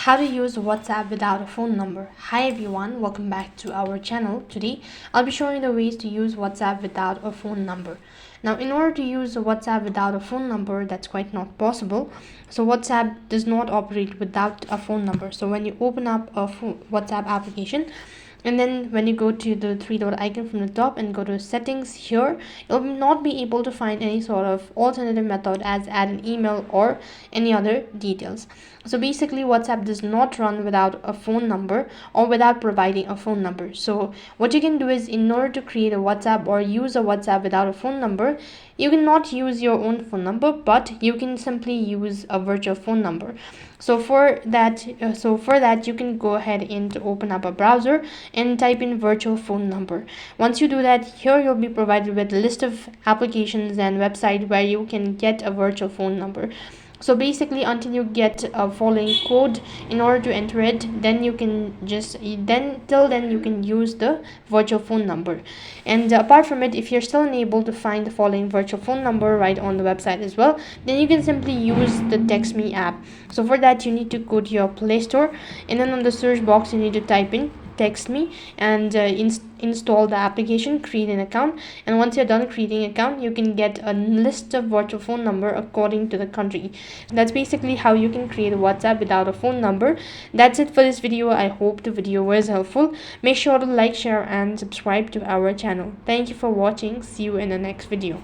How to use WhatsApp without a phone number. Hi everyone, welcome back to our channel. Today I'll be showing the ways to use WhatsApp without a phone number. Now in order to use WhatsApp without a phone number, that's quite not possible. So WhatsApp does not operate without a phone number. So when you open up a WhatsApp application, and then when you go to the three dot icon from the top and go to settings, here you'll not be able to find any sort of alternative method as add an email or any other details. So basically WhatsApp does not run without a phone number or without providing a phone number. So what you can do is, in order to create a WhatsApp or use a WhatsApp without a phone number, you cannot use your own phone number, but you can simply use a virtual phone number. So for that you can go ahead and open up a browser and type in virtual phone number. Once you do that, here you'll be provided with a list of applications and website where you can get a virtual phone number. So basically, until you get a following code in order to enter it, then you can till then you can use the virtual phone number. And apart from it, if you're still unable to find the following virtual phone number right on the website as well, then you can simply use the Text Me app. So for that, you need to go to your Play Store, and then on the search box you need to type in Text Me and install the application, create an account, and once you're done creating an account, you can get a list of virtual phone number according to the country. That's basically how you can create a WhatsApp without a phone number. That's it for this video. I hope the video was helpful. Make sure to like, share and subscribe to our channel. Thank you for watching. See you in the next video.